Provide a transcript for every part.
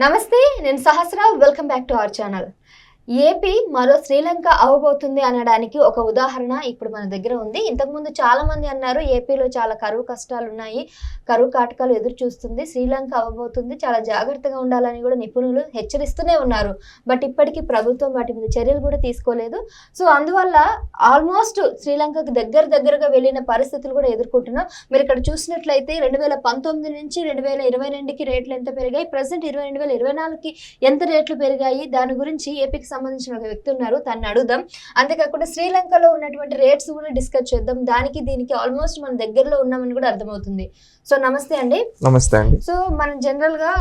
నమస్తే, నేను Sahasra. Welcome back to our channel. AP మరో శ్రీలంక అవ్వబోతుంది అనడానికి ఒక ఉదాహరణ ఇప్పుడు మన దగ్గర ఉంది. ఇంతకుముందు చాలా మంది అన్నారు ఏపీలో చాలా కరువు కష్టాలు ఉన్నాయి, కరువు కాటకాలు ఎదురు చూస్తుంది, శ్రీలంక అవ్వబోతుంది, చాలా జాగ్రత్తగా ఉండాలని కూడా నిపుణులు హెచ్చరిస్తూనే ఉన్నారు. బట్ ఇప్పటికీ ప్రభుత్వం వాటి మీద చర్యలు కూడా తీసుకోలేదు. సో అందువల్ల ఆల్మోస్ట్ శ్రీలంకకు దగ్గరగా వెళ్ళిన పరిస్థితులు కూడా ఎదుర్కొంటున్నాం. మీరు ఇక్కడ చూసినట్లయితే 2019 నుంచి 2022కి రేట్లు ఎంత పెరిగాయి, ప్రజెంట్ 2024కి ఎంత రేట్లు పెరిగాయి, దాని గురించి ఏపీకి సంబంధించిన ఒక వ్యక్తి ఉన్నారు, తనని అడుగుదాం. అంతేకాకుండా శ్రీలంకలో ఉన్నటువంటి రేట్స్ కూడా డిస్కస్ చేద్దాం. దానికి దీనికి ఆల్మోస్ట్ మన దగ్గరలో ఉన్నామని కూడా అర్థమవుతుంది. సో నమస్తే అండి. నమస్తే అండి. సో మనం జనరల్ గా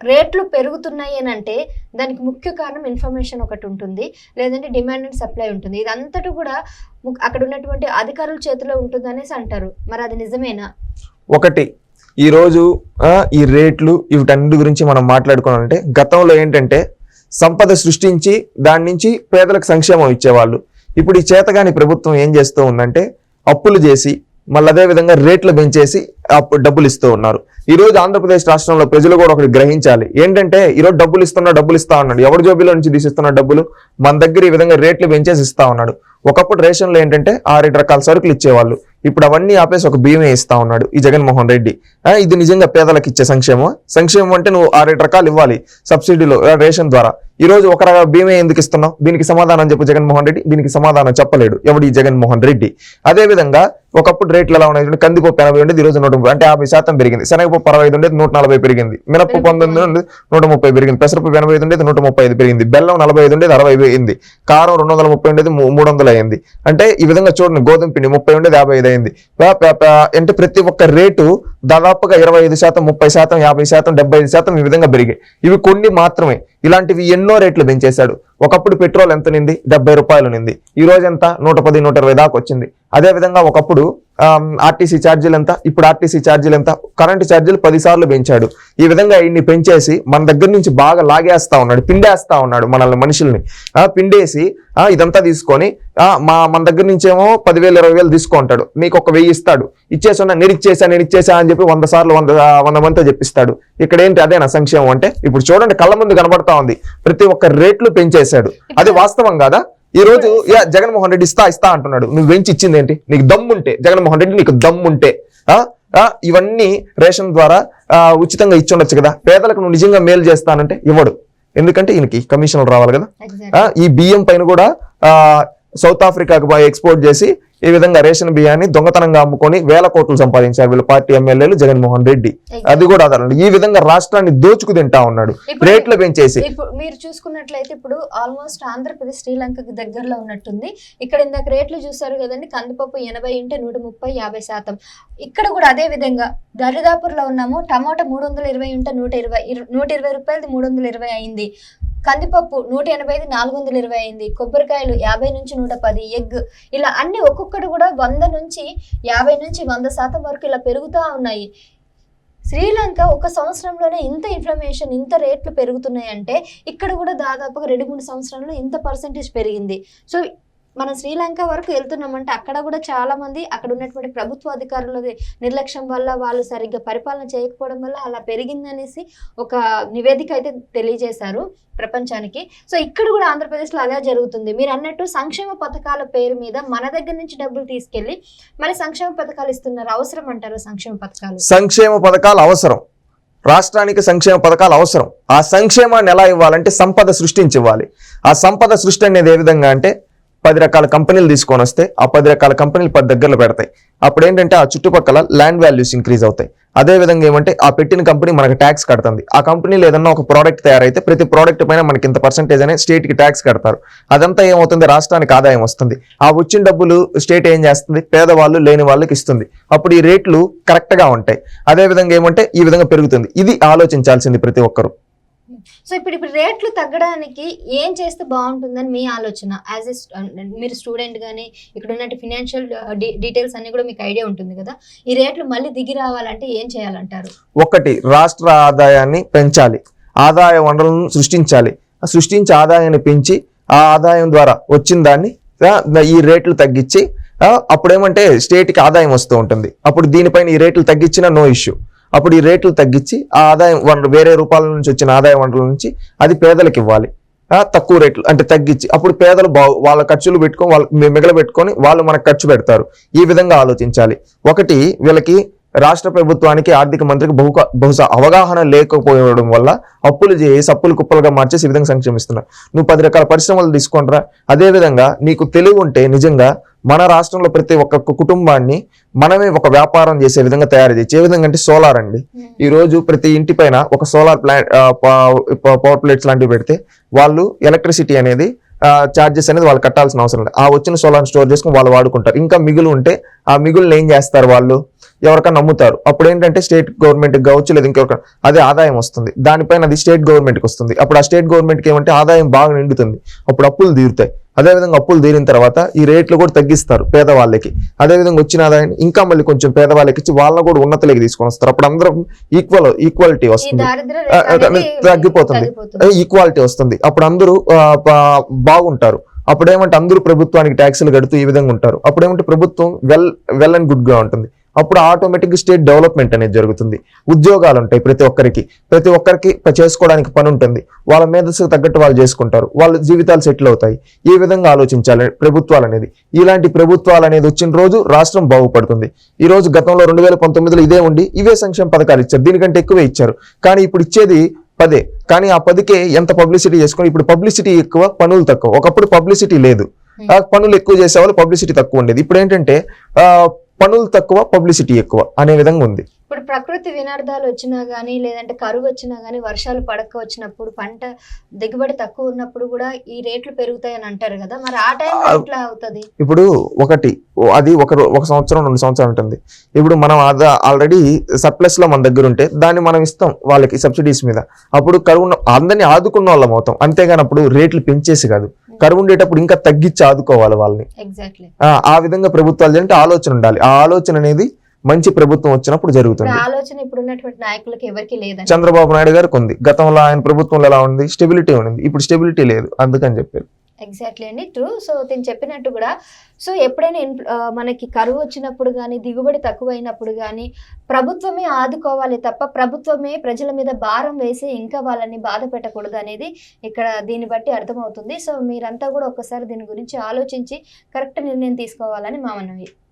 రేట్లు పెరుగుతున్నాయి అని అంటే దానికి ముఖ్య కారణం ఇన్ఫర్మేషన్ ఒకటి ఉంటుంది, లేదంటే డిమాండ్ అండ్ సప్లై ఉంటుంది. ఇదంతటా కూడా అక్కడ ఉన్నటువంటి అధికారుల చేతిలో ఉంటుంది అనేసి అంటారు. మరి అది నిజమేనా? ఒకటి, ఈరోజు ఈ రేట్లు వీటన్నిటి గురించి మనం మాట్లాడుకోవాలంటే గతంలో ఏంటంటే సంపద సృష్టించి దాని నుంచి పేదలకు సంక్షేమం ఇచ్చేవాళ్ళు. ఇప్పుడు ఈ చేతగాని ప్రభుత్వం ఏం చేస్తూ ఉందంటే అప్పులు చేసి మళ్ళీ అదే విధంగా రేట్లు పెంచేసి డబ్బులు ఇస్తూ ఉన్నారు. ఈ రోజు ఆంధ్రప్రదేశ్ రాష్ట్రంలో ప్రజలు కూడా ఒకటి గ్రహించాలి. ఏంటంటే ఈరోజు డబ్బులు ఇస్తా ఉన్నాడు, ఎవరి జోబీలో నుంచి తీసిస్తున్న డబ్బులు మన దగ్గర ఈ విధంగా రేట్లు పెంచేసి ఇస్తా ఉన్నాడు. ఒకప్పుడు రేషన్లో ఏంటంటే 6 రకాల సరుకులు ఇచ్చేవాళ్ళు, ఇప్పుడు అవన్నీ ఆపేసి ఒక బియ్యమే ఇస్తా ఉన్నాడు ఈ జగన్మోహన్ రెడ్డి. ఇది నిజంగా పేదలకు ఇచ్చే సంక్షేమం అంటే నువ్వు 6 రకాలు ఇవ్వాలి సబ్సిడీలో రేషన్ ద్వారా. ఈ రోజు ఒక బియ్యమే ఎందుకు ఇస్తున్నావు? దీనికి సమాధానం చెప్పు జగన్మోహన్ రెడ్డి. దీనికి సమాధానం చెప్పలేడు ఎవడు ఈ జగన్మోహన్ రెడ్డి. అదే విధంగా ఒకప్పుడు రేట్లు ఎలా ఉన్నాయి, కందిపప్పు 80 ఉండేది, ఈ రోజు 130, అంటే 50% పెరిగింది. శనగపప్పు 65 ఉండేది, 140 పెరిగింది. మినపప్పు 19 ఉండేది, 130 పెరిగింది. పెసరపప్పు 85 ఉండేది, 135 పెరిగింది. బెల్లం 45 ఉండేది, 60 అయింది. కారం 230 ఉండేది, 300 అయింది. అంటే ఈ విధంగా చూడండి, గోధుమ పిండి 30 ఉండేది, 55 అయింది. అంటే ప్రతి ఒక్క రేటు దాదాపుగా 25%, 30%, 50%, 75% ఈ విధంగా పెరిగాయి. ఇవి కొన్ని మాత్రమే, ఇలాంటివి ఎన్నో రేట్లు పెంచేశాడు. ఒకప్పుడు పెట్రోల్ ఎంత నింది? 70 రూపాయలు నింది. ఈ రోజు ఎంత? 110, 120 దాకా వచ్చింది. అదే విధంగా ఒకప్పుడు ఆర్టీసీ ఛార్జీలు ఎంత? ఇప్పుడు ఆర్టీసీ ఛార్జీలు ఎంత? కరెంటు ఛార్జీలు 10 సార్లు పెంచాడు. ఈ విధంగా ఇన్ని పెంచేసి మన దగ్గర నుంచి బాగా లాగేస్తా ఉన్నాడు, పిండేస్తా ఉన్నాడు మనల్ని, మనుషుల్ని పిండేసి ఇదంతా తీసుకొని మన దగ్గర నుంచేమో 10,000, 20,000 తీసుకుంటాడు. నీకు ఒక 1000 ఇస్తాడు. ఇచ్చేసా నేను ఇచ్చేసా అని చెప్పి 100 సార్లు 100 మందితో చెప్పిస్తాడు. ఇక్కడ ఏంటి? అదేనా సంక్షేమం అంటే? ఇప్పుడు చూడండి, కళ్ళ ముందు కనబడతా ఉంది, ప్రతి ఒక్క రేట్లు పెంచేశాడు. అది వాస్తవం కాదా? ఈ రోజు జగన్మోహన్ రెడ్డి ఇస్తా అంటున్నాడు. నువ్వు వెంచి ఇచ్చింది ఏంటి? నీకు దమ్ముంటే జగన్మోహన్ రెడ్డి, నీకు దమ్ముంటే ఇవన్నీ రేషన్ ద్వారా ఉచితంగా ఇచ్చి ఉండొచ్చు కదా. పేదలకు నువ్వు నిజంగా మేలు చేస్తానంటే ఇవ్వడు. ఎందుకంటే ఈయనకి కమిషన్లు రావాలి కదా. ఈ బియ్యం పైన కూడా సౌత్ ఆఫ్రికాకు ఎక్స్పోర్ట్ చేసి ఈ విధంగా రేషన్ బియ్యాన్ని దొంగతనంగా అమ్ముకొని 1000 కోట్లు సంపాదించారు వీళ్ళ పార్టీ ఎమ్మెల్యేలు, జగన్మోహన్ రెడ్డి. అది కూడా అదనండి. ఈ విధంగా రాష్ట్రాన్ని దోచుకు తింటా ఉన్నాడు రేట్లు పెంచేసి. మీరు చూసుకున్నట్లయితే ఇప్పుడు ఆల్మోస్ట్ ఆంధ్రప్రదేశ్ శ్రీలంకకి దగ్గరలో ఉన్నట్టుంది. ఇక్కడ ఇందాక రేట్లు చూసారు కదండి, కందిపప్పు 80 ఉంటే 130, 50%. ఇక్కడ కూడా అదే విధంగా దరిదాపుల్లో ఉన్నాము. టమాటా 320 ఉంటే 120 రూపాయలది 320 అయింది. కందిపప్పు 180, 420 అయింది. కొబ్బరికాయలు 50 నుంచి 110, ఎగ్, ఇలా అన్ని ఒక్కొక్కటి కూడా 100 నుంచి 50 నుంచి 100% వరకు ఇలా పెరుగుతూ ఉన్నాయి. శ్రీలంక ఒక సంవత్సరంలోనే ఇంత ఇన్ఫ్లమేషన్, ఇంత రేట్లు పెరుగుతున్నాయి అంటే ఇక్కడ కూడా దాదాపుగా 2-3 సంవత్సరాల్లో ఇంత పర్సెంటేజ్ పెరిగింది. సో మనం శ్రీలంక వరకు వెళ్తున్నామంటే అక్కడ కూడా చాలా మంది అక్కడ ఉన్నటువంటి ప్రభుత్వ అధికారుల నిర్లక్ష్యం వల్ల, వాళ్ళు సరిగ్గా పరిపాలన చేయకపోవడం వల్ల అలా పెరిగిందనేసి ఒక నివేదిక అయితే తెలియజేశారు ప్రపంచానికి. సో ఇక్కడ కూడా ఆంధ్రప్రదేశ్లో అదే జరుగుతుంది. మీరు అన్నట్టు సంక్షేమ పథకాల పేరు మీద మన దగ్గర నుంచి డబ్బులు తీసుకెళ్లి మరి సంక్షేమ పథకాలు ఇస్తున్నారు. అవసరం అంటారు సంక్షేమ పథకాలు? సంక్షేమ పథకాలు అవసరం, రాష్ట్రానికి సంక్షేమ పథకాలు అవసరం. ఆ సంక్షేమాన్ని ఎలా ఇవ్వాలంటే సంపద సృష్టించి ఇవ్వాలి. ఆ సంపద సృష్టి అనేది ఏ విధంగా అంటే 10 రకాల కంపెనీలు తీసుకొని వస్తే ఆ 10 రకాల కంపెనీలు 10 దగ్గరలో పెడతాయి. అప్పుడు ఏంటంటే ఆ చుట్టుపక్కల ల్యాండ్ వాల్యూస్ ఇంక్రీజ్ అవుతాయి. అదే విధంగా ఏమంటే ఆ పెట్టిన కంపెనీ మనకు ట్యాక్స్ కడుతుంది. ఆ కంపెనీలో ఏదన్నా ఒక ప్రోడక్ట్ తయారైతే ప్రతి ప్రోడక్ట్ పైన మనకి ఇంత పర్సెంటేజ్ అనేది స్టేట్కి ట్యాక్స్ కడతారు. అదంతా ఏమవుతుంది? రాష్ట్రానికి ఆదాయం వస్తుంది. ఆ వచ్చిన డబ్బులు స్టేట్ ఏం చేస్తుంది? పేదవాళ్ళు, లేని వాళ్ళకి ఇస్తుంది. అప్పుడు ఈ రేట్లు కరెక్ట్గా ఉంటాయి. అదే విధంగా ఏమంటే ఈ విధంగా పెరుగుతుంది. ఇది ఆలోచించాల్సింది ప్రతి ఒక్కరు. సో ఇప్పుడు రేట్లు తగ్గడానికి ఏం చేస్తే బాగుంటుందని మీ ఆలోచన? యాజ్ ఎ మీరు స్టూడెంట్ కానీ ఇక్కడ ఉన్నట్టు ఫినాన్షియల్ డీటెయిల్స్ అన్ని కూడా మీకు ఐడియా ఉంటుంది కదా. ఈ రేట్లు మళ్ళీ దిగి రావాలంటే ఏం చేయాలంటారు? ఒకటి, రాష్ట్ర ఆదాయాన్ని పెంచాలి, ఆదాయ వనరులను సృష్టించాలి. సృష్టించి ఆదాయాన్ని పెంచి ఆ ఆదాయం ద్వారా వచ్చిన దాన్ని ఈ రేట్లు తగ్గించి అప్పుడేమంటే స్టేట్కి ఆదాయం వస్తూ ఉంటుంది. అప్పుడు దీనిపైన ఈ రేట్లు తగ్గించినా నో ఇష్యూ. అప్పుడు ఈ రేట్లు తగ్గించి ఆ ఆదాయం వనరు వేరే రూపాల నుంచి వచ్చిన ఆదాయ వనరుల నుంచి అది పేదలకు ఇవ్వాలి. తక్కువ రేట్లు అంటే తగ్గించి అప్పుడు పేదలు వాళ్ళ ఖర్చులు పెట్టుకొని వాళ్ళు మిగలబెట్టుకొని వాళ్ళు మనకు ఖర్చు పెడతారు. ఈ విధంగా ఆలోచించాలి. ఒకటి వీళ్ళకి రాష్ట్ర ప్రభుత్వానికి ఆర్థిక మంత్రికి బహుశా అవగాహన లేకపోవడం వల్ల అప్పులు చేసి అప్పులు కుప్పలుగా మార్చేసి ఈ విధంగా సంక్షేమిస్తున్నారు. నువ్వు 10 రకాల పరిశ్రమలు తీసుకుంటారా, అదే విధంగా నీకు తెలివి ఉంటే నిజంగా మన రాష్ట్రంలో ప్రతి ఒక్క కుటుంబాన్ని మనమే ఒక వ్యాపారం చేసే విధంగా తయారు చేయొచ్చు. ఏ విధంగా అంటే సోలార్ అండి. ఈ రోజు ప్రతి ఇంటి పైన ఒక సోలార్ ప్లాంట్ పవర్ ప్లేట్స్ లాంటివి పెడితే వాళ్ళు ఎలక్ట్రిసిటీ అనేది చార్జెస్ అనేది వాళ్ళు కట్టాల్సిన అవసరం లేదు. ఆ వచ్చిన సోలార్ స్టోర్ చేసుకుని వాళ్ళు వాడుకుంటారు. ఇంకా మిగులు ఉంటే ఆ మిగులుని ఏం చేస్తారు, వాళ్ళు ఎవరికైనా నమ్ముతారు. అప్పుడు ఏంటంటే స్టేట్ గవర్నమెంట్కి కావచ్చు లేదా ఇంకెవరికైనా అదే ఆదాయం వస్తుంది. దానిపైన అది స్టేట్ గవర్నమెంట్కి వస్తుంది. అప్పుడు ఆ స్టేట్ గవర్నమెంట్కి ఏమంటే ఆదాయం బాగా నిండుతుంది. అప్పుడు అప్పులు తీరుతాయి. అదేవిధంగా అప్పులు తీరిన తర్వాత ఈ రేట్లు కూడా తగ్గిస్తారు పేదవాళ్ళకి. అదేవిధంగా వచ్చిన ఆదాయాన్ని ఇంకా మళ్ళీ కొంచెం పేదవాళ్ళకి ఇచ్చి వాళ్ళని కూడా ఉన్నతలోకి తీసుకొని వస్తారు. అప్పుడు అందరం ఈక్వాలిటీ వస్తుంది, తగ్గిపోతుంది, ఈక్వాలిటీ వస్తుంది. అప్పుడు అందరూ బాగుంటారు. అప్పుడేమంటే అందరూ ప్రభుత్వానికి ట్యాక్సులు కడుతూ ఈ విధంగా ఉంటారు. అప్పుడేమంటే ప్రభుత్వం వెల్ అండ్ గుడ్ గా ఉంటుంది. అప్పుడు ఆటోమేటిక్ స్టేట్ డెవలప్మెంట్ అనేది జరుగుతుంది. ఉద్యోగాలు ఉంటాయి, ప్రతి ఒక్కరికి చేసుకోవడానికి పని ఉంటుంది. వాళ్ళ మేధస్సుకు తగ్గట్టు వాళ్ళు చేసుకుంటారు, వాళ్ళ జీవితాలు సెటిల్ అవుతాయి. ఈ విధంగా ఆలోచించాలి ప్రభుత్వాలు అనేది. ఇలాంటి ప్రభుత్వాలు అనేది వచ్చిన రోజు రాష్ట్రం బాగుపడుతుంది. ఈ రోజు గతంలో 2019లో ఇదే ఉండి ఇవే సంక్షేమ పథకాలు ఇచ్చారు, దీనికంటే ఎక్కువే ఇచ్చారు. కానీ ఇప్పుడు ఇచ్చేది 10, కానీ ఆ 10కే ఎంత పబ్లిసిటీ చేసుకుని ఇప్పుడు పబ్లిసిటీ ఎక్కువ, పనులు తక్కువ. ఒకప్పుడు పబ్లిసిటీ లేదు, పనులు ఎక్కువ చేసేవాళ్ళు, పబ్లిసిటీ తక్కువ ఉండేది. ఇప్పుడు ఏంటంటే పనులు తక్కువ, పబ్లిసిటీ ఎక్కువ అనే విధంగా ఉంది. ఇప్పుడు ప్రకృతి వినార్థాలు వచ్చినా గానీ లేదంటే కరువు వచ్చినా గానీ వర్షాలు పడక వచ్చినప్పుడు పంట దిగుబడి తక్కువ ఉన్నప్పుడు కూడా ఈ రేట్లు పెరుగుతాయి అని అంటారు కదా, మరి ఆ టైం ఎట్లా అవుతుంది? ఇప్పుడు అది ఒక సంవత్సరం 2 సంవత్సరాలు ఉంటుంది. ఇప్పుడు మనం ఆల్రెడీ సర్ప్లస్ లో మన దగ్గర ఉంటే దాన్ని మనం ఇస్తాం వాళ్ళకి సబ్సిడీస్ మీద. అప్పుడు కరువు అందరినీ ఆదుకున్న వాళ్ళం అవుతాం. అంతేగాని అప్పుడు రేట్లు పెంచేసి కాదు, కరువు ఉండేటప్పుడు ఇంకా తగ్గించి ఆదుకోవాలి వాళ్ళని. ఎగ్జాక్ట్లీ ఆ విధంగా ప్రభుత్వాలు అంటే ఆలోచన ఉండాలి. ఆ ఆలోచన అనేది మంచి ప్రభుత్వం వచ్చినప్పుడు జరుగుతుంది. ఆలోచన ఇప్పుడు ఉన్నటువంటి నాయకులకు ఎవరికి లేదు. చంద్రబాబు నాయుడు గారికి ఉంది. గతంలో ఆయన ప్రభుత్వంలో ఎలా ఉంది, స్టెబిలిటీ ఉంది. ఇప్పుడు స్టెబిలిటీ లేదు, అందుకని చెప్పారు. ఎగ్జాక్ట్లీ అండి, ట్రూ. సో నేను చెప్పినట్టు కూడా ఎప్పుడైనా మనకి కరువు వచ్చినప్పుడు కానీ దిగుబడి తక్కువ అయినప్పుడు కానీ ప్రభుత్వమే ఆదుకోవాలి తప్ప ప్రభుత్వమే ప్రజల మీద భారం వేసి ఇంకా వాళ్ళని బాధ పెట్టకూడదు అనేది ఇక్కడ దీన్ని బట్టి అర్థమవుతుంది. సో మీరంతా కూడా ఒకసారి దీని గురించి ఆలోచించి కరెక్ట్ నిర్ణయం తీసుకోవాలని మా మనవి.